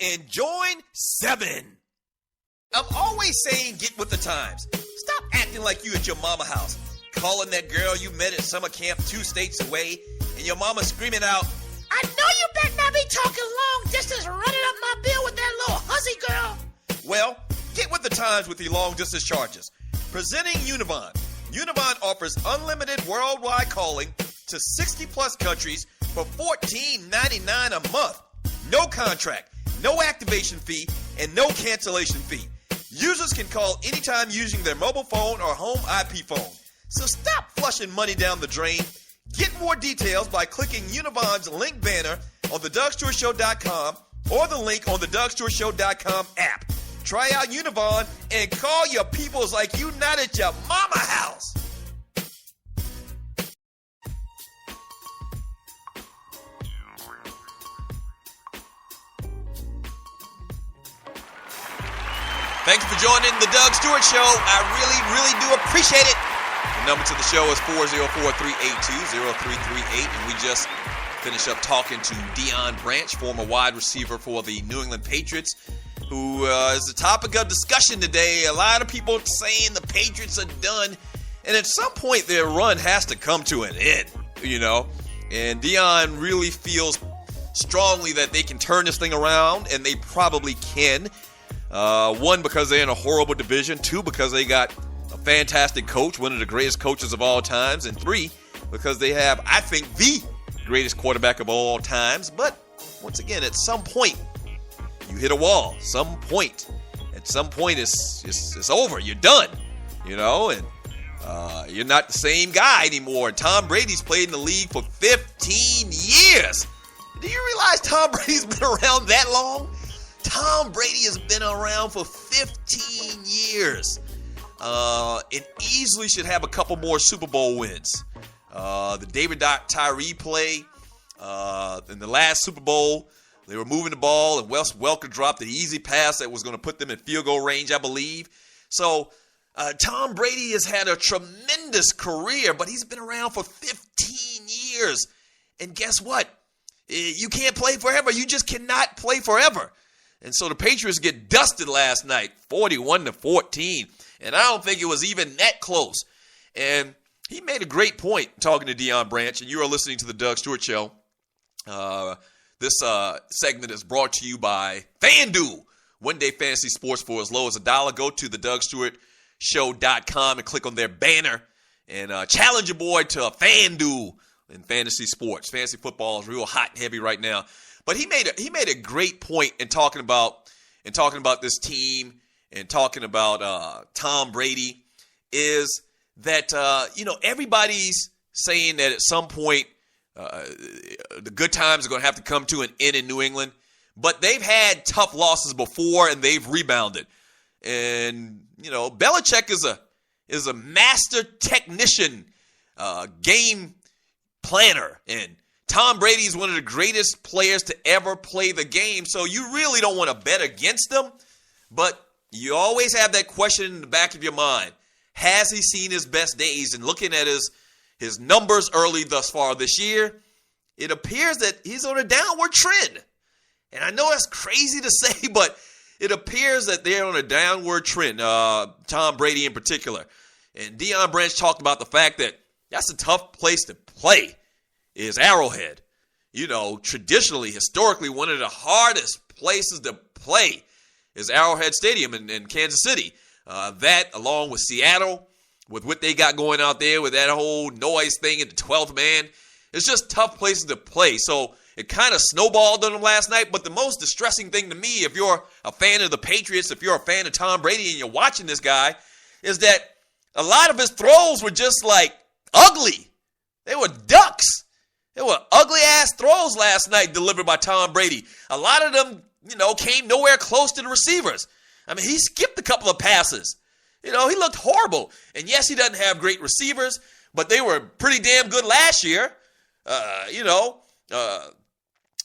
and join 7. I'm always saying get with the times. Stop acting like you at your mama house, calling that girl you met at summer camp 2 states away, and your mama screaming out, I know you better not be talking long distance running up my bill with that little hussy girl. Well, get with the times with your long distance charges. Presenting Univon. Univon offers unlimited worldwide calling to 60 plus countries for $14.99 a month. No contract, no activation fee, and no cancellation fee. Users can call anytime using their mobile phone or home IP phone. So stop flushing money down the drain. Get more details by clicking Univon's link banner on thedougstewartshow.com or the link on the dougstewartshow.com app. Try out Univon and call your peoples like you not at your mama house. Thank you for joining the Doug Stewart Show. I really do appreciate it. The number to the show is 404-382-0338, and we just finished up talking to Deion Branch, former wide receiver for the New England Patriots, who is the topic of discussion today. A lot of people saying the Patriots are done, and at some point their run has to come to an end, you know. And Deion really feels strongly that they can turn this thing around, and they probably can. 1, because they're in a horrible division. 2, because they got a fantastic coach, one of the greatest coaches of all times. And 3, because they have, I think, the greatest quarterback of all times. But once again, at some point, you hit a wall. At some point, it's over. You're done, you know, and you're not the same guy anymore. Tom Brady's played in the league for 15 years. Do you realize Tom Brady's been around that long? Tom Brady has been around for 15 years. It easily should have a couple more Super Bowl wins. The David Tyree play in the last Super Bowl, they were moving the ball, and Wes Welker dropped the easy pass that was going to put them in field goal range, I believe. So Tom Brady has had a tremendous career, but he's been around for 15 years. And guess what? You can't play forever. You just cannot play forever. And so the Patriots get dusted last night, 41-14. And I don't think it was even that close. And he made a great point talking to Deion Branch, and you are listening to the Doug Stewart Show. This segment is brought to you by FanDuel. One-day fantasy sports for as low as $1. Go to the DougStewartShow.com and click on their banner and challenge your boy to a FanDuel in fantasy sports. Fantasy football is real hot and heavy right now. But he made a great point in talking about this team and talking about Tom Brady, is that everybody's saying that at some point the good times are going to have to come to an end in New England, but they've had tough losses before and they've rebounded. And Belichick is a master technician, game planner, and Tom Brady is one of the greatest players to ever play the game, so you really don't want to bet against them, but you always have that question in the back of your mind. Has he seen his best days? And looking at his numbers early thus far this year, it appears that he's on a downward trend. And I know that's crazy to say, but it appears that they're on a downward trend, Tom Brady in particular. And Deion Branch talked about the fact that that's a tough place to play. Is Arrowhead. Traditionally, historically, one of the hardest places to play is Arrowhead Stadium in Kansas City. That, along with Seattle, with what they got going out there, with that whole noise thing in the 12th man, it's just tough places to play. So it kind of snowballed on them last night. But the most distressing thing to me, if you're a fan of the Patriots, if you're a fan of Tom Brady and you're watching this guy, is that a lot of his throws were just ugly. They were ducks. They were ugly-ass throws last night delivered by Tom Brady. A lot of them, came nowhere close to the receivers. I mean, he skipped a couple of passes. He looked horrible. And yes, he doesn't have great receivers, but they were pretty damn good last year.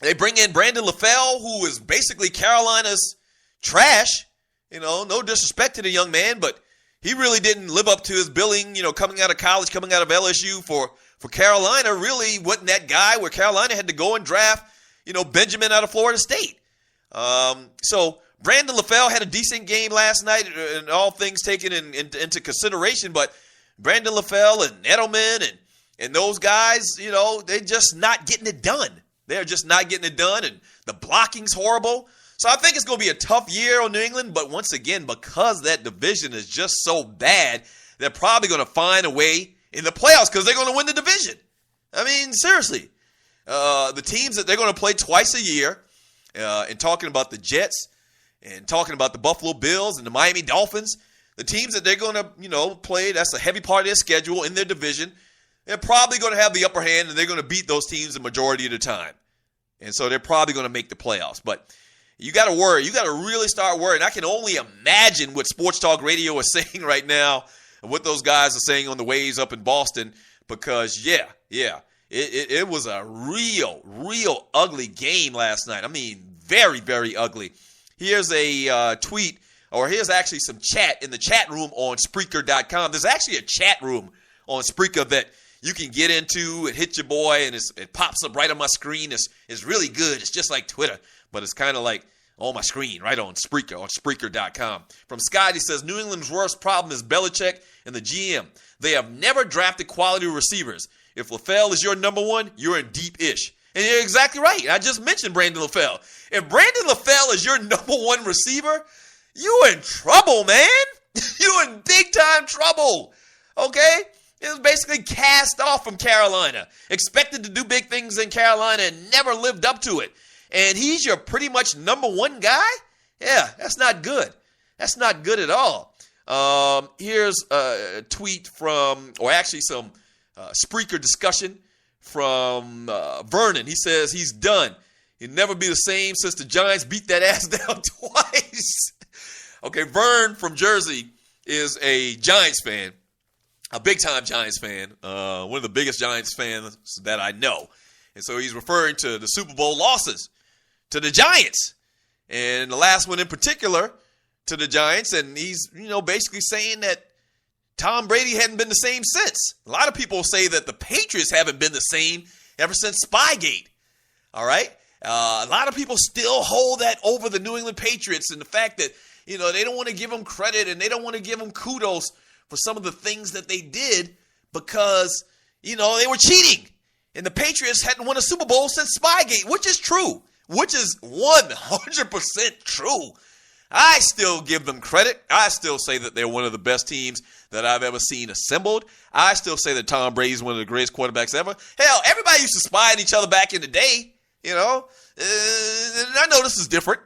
They bring in Brandon LaFell, who is basically Carolina's trash. No disrespect to the young man, but he really didn't live up to his billing, coming out of college, coming out of LSU for Carolina. Really wasn't that guy where Carolina had to go and draft, Benjamin out of Florida State. So Brandon LaFell had a decent game last night, and all things taken into consideration. But Brandon LaFell and Edelman and those guys, they're just not getting it done. They're just not getting it done, and the blocking's horrible. So I think it's going to be a tough year on New England. But once again, because that division is just so bad, they're probably going to find a way in the playoffs because they're going to win the division. I mean, seriously. The teams that they're going to play twice a year, and talking about the Jets and talking about the Buffalo Bills and the Miami Dolphins, the teams that they're going to, play, that's a heavy part of their schedule in their division, they're probably going to have the upper hand, and they're going to beat those teams the majority of the time. And so they're probably going to make the playoffs. But you got to worry. You got to really start worrying. I can only imagine what Sports Talk Radio is saying right now and what those guys are saying on the waves up in Boston because, it was a real ugly game last night. I mean, very, very ugly. Here's a tweet, or here's actually some chat in the chat room on Spreaker.com. There's actually a chat room on Spreaker that you can get into and hit your boy, and it pops up right on my screen. It's really good. It's just like Twitter, but it's kind of like on my screen, right on Spreaker, on Spreaker.com. From Scott, he says, New England's worst problem is Belichick and the GM. They have never drafted quality receivers. If LaFell is your number one, you're in deep-ish. And you're exactly right. I just mentioned Brandon LaFell. If Brandon LaFell is your number one receiver, you're in trouble, man. You're in big-time trouble, okay? It was basically cast off from Carolina, expected to do big things in Carolina and never lived up to it. And he's your pretty much number one guy? Yeah, that's not good. That's not good at all. Here's a tweet from, or actually some Spreaker discussion from Vernon. He says he's done. He'll never be the same since the Giants beat that ass down twice. Okay, Vern from Jersey is a Giants fan, a big-time Giants fan, one of the biggest Giants fans that I know. And so he's referring to the Super Bowl losses to the Giants, and the last one in particular to the Giants. And he's, basically saying that Tom Brady hadn't been the same since. A lot of people say that the Patriots haven't been the same ever since Spygate. All right? A lot of people still hold that over the New England Patriots and the fact that, they don't want to give them credit and they don't want to give them kudos for some of the things that they did because, they were cheating. And the Patriots hadn't won a Super Bowl since Spygate, which is true, which is 100% true. I still give them credit. I still say that they're one of the best teams that I've ever seen assembled. I still say that Tom Brady is one of the greatest quarterbacks ever. Hell, everybody used to spy on each other back in the day, And I know this is different.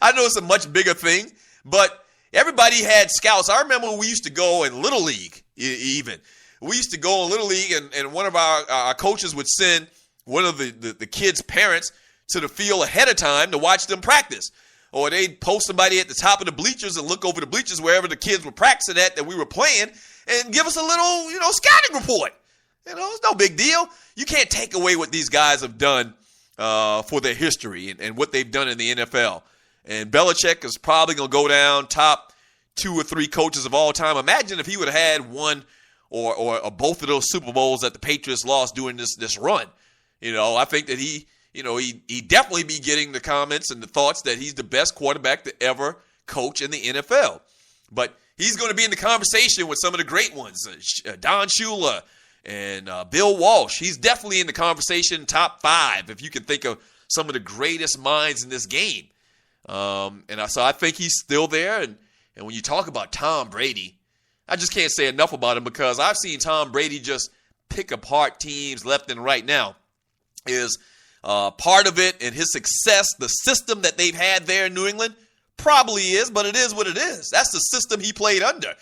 I know it's a much bigger thing, but everybody had scouts. I remember when we used to go in Little League even. We used to go in Little League, and one of our coaches would send one of the kids' parents to the field ahead of time to watch them practice. Or they'd post somebody at the top of the bleachers and look over the bleachers wherever the kids were practicing at that we were playing and give us a little, scouting report. It's no big deal. You can't take away what these guys have done for their history and what they've done in the NFL. And Belichick is probably going to go down top 2 or 3 coaches of all time. Imagine if he would have had one or both of those Super Bowls that the Patriots lost during this run. I think that he definitely be getting the comments and the thoughts that he's the best quarterback to ever coach in the NFL. But he's going to be in the conversation with some of the great ones, Don Shula and Bill Walsh. He's definitely in the conversation, top 5, if you can think of some of the greatest minds in this game. So I think he's still there. And when you talk about Tom Brady, I just can't say enough about him because I've seen Tom Brady just pick apart teams left and right. Now, is part of it and his success, the system that they've had there in New England? Probably is, but it is what it is. That's the system he played under.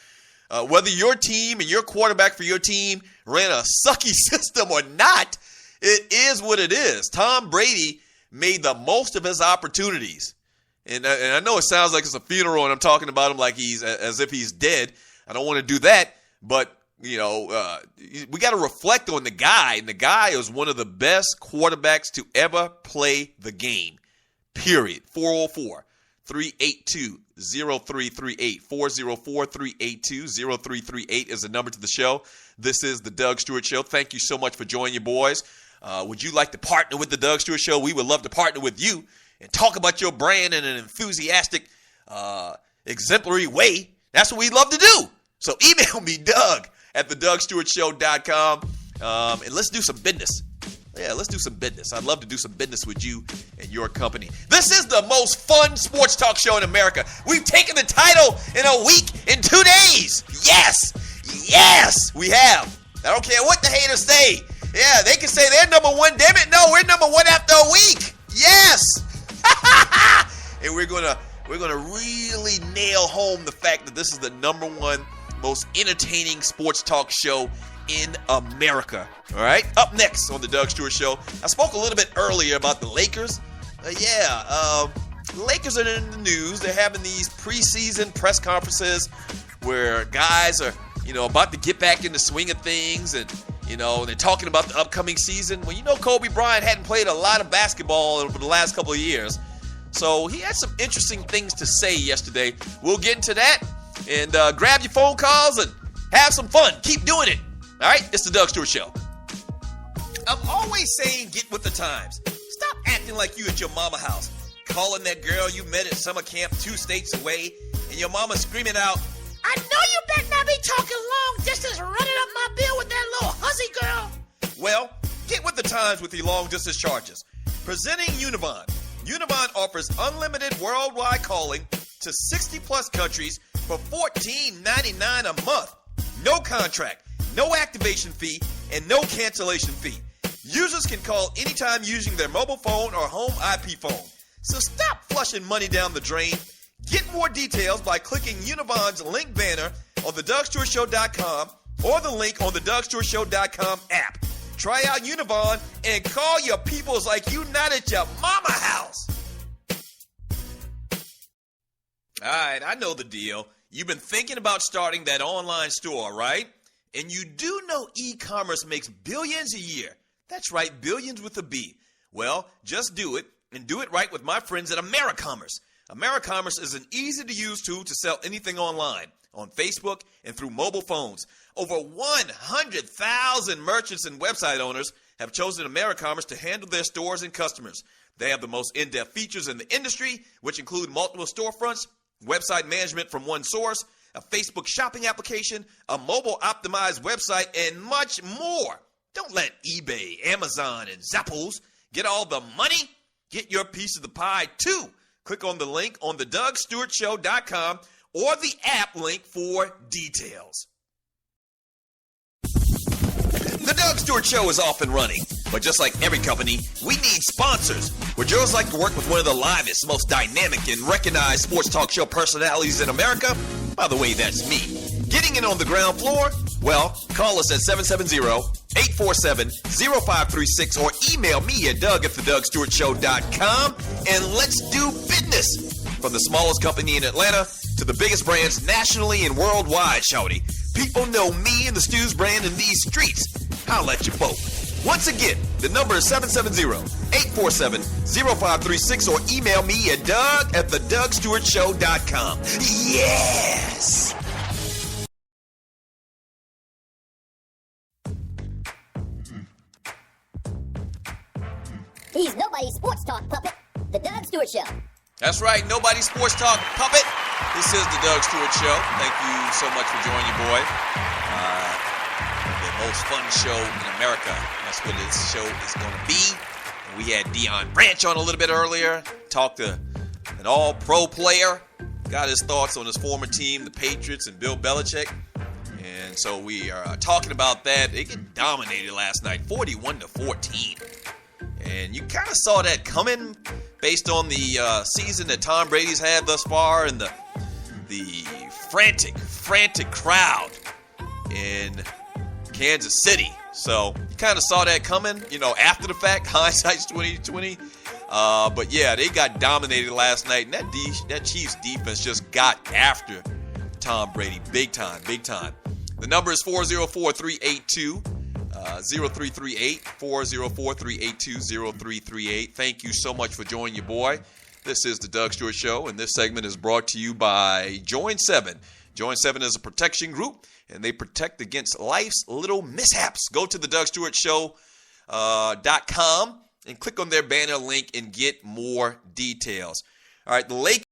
Whether your team and your quarterback for your team ran a sucky system or not, it is what it is. Tom Brady made the most of his opportunities. And I know it sounds like it's a funeral and I'm talking about him like he's as if he's dead. I don't want to do that, but we got to reflect on the guy, and the guy is one of the best quarterbacks to ever play the game, period. 404-382-0338, 404-382-0338 is the number to the show. This is the Doug Stewart Show. Thank you so much for joining you, boys. Would you like to partner with the Doug Stewart Show? We would love to partner with you. and talk about your brand in an enthusiastic, exemplary way, that's what we love to do. So email me, Doug, at thedougstewartshow.com, and let's do some business. Yeah, let's do some business. I'd love to do some business with you and your company. This is the most fun sports talk show in America. We've taken the title in a week, in 2 days. Yes, we have. I don't care what the haters say. Yeah, they can say they're number one. Damn it, no, we're number one after a week. Yes. And we're gonna really nail home the fact that this is the number one most entertaining sports talk show in America. All right, up next on the Doug Stewart Show, I spoke a little bit earlier about the Lakers. The Lakers are in the news. They're having these preseason press conferences where guys are, about to get back in the swing of things, and they're talking about the upcoming season. Well, Kobe Bryant hadn't played a lot of basketball over the last couple of years, so he had some interesting things to say yesterday. We'll get into that, and grab your phone calls and have some fun. Keep doing it. All right, it's the Doug Stewart Show. I'm always saying get with the times. Stop acting like you at your mama house, calling that girl you met at summer camp 2 states away, and your mama screaming out, I know you better not be talking long distance running up my bill with that little hussy girl. Well, get with the times with your long distance charges. Presenting Univon. Univon offers unlimited worldwide calling to 60 plus countries for $14.99 a month. No contract, no activation fee, and no cancellation fee. Users can call anytime using their mobile phone or home IP phone. So stop flushing money down the drain. Get more details by clicking Univon's link banner on thedougstewartshow.com or the link on the DougStewartShow.com app. Try out Univon and call your peoples like you not at your mama house. All right, I know the deal. You've been thinking about starting that online store, right? And you do know e-commerce makes billions a year. That's right, billions with a B. Well, just do it, and do it right with my friends at AmeriCommerce. AmeriCommerce is an easy-to-use tool to sell anything online, on Facebook, and through mobile phones. Over 100,000 merchants and website owners have chosen AmeriCommerce to handle their stores and customers. They have the most in-depth features in the industry, which include multiple storefronts, website management from one source, a Facebook shopping application, a mobile-optimized website, and much more. Don't let eBay, Amazon, and Zappos get all the money. Get your piece of the pie, too. Click on the link on the DougStewartShow.com or the app link for details. The Doug Stewart Show is off and running, but just like every company, we need sponsors. Would yours like to work with one of the livest, most dynamic, and recognized sports talk show personalities in America? By the way, that's me. Getting in on the ground floor? Well, call us at 770-847-0536 or email me at doug@thedougstewartshow.com, and let's do business. From the smallest company in Atlanta to the biggest brands nationally and worldwide, shawty. People know me and the Stews brand in these streets. Holla at your folk. Once again, the number is 770-847-0536 or email me at doug@thedougstewartshow.com. Yes! He's nobody's sports talk puppet, the Doug Stewart Show. That's right, nobody's sports talk puppet. This is the Doug Stewart Show. Thank you so much for joining your boy. The most fun show in America. That's what this show is going to be. And we had Deion Branch on a little bit earlier. Talked to an all-pro player. Got his thoughts on his former team, the Patriots, and Bill Belichick. And so we are talking about that. They get dominated last night, 41-14. And you kind of saw that coming based on the season that Tom Brady's had thus far and the frantic crowd in Kansas City. So you kind of saw that coming, after the fact. Hindsight's 2020. But yeah, they got dominated last night, and that Chiefs defense just got after Tom Brady big time. The number is 404-382. 0338 404-382-0338. Thank you so much for joining your boy. This is the Doug Stewart Show, and this segment is brought to you by Join 7. Join 7 is a protection group, and they protect against life's little mishaps. Go to the DougStewartShow.com and click on their banner link and get more details. All right, the Lakers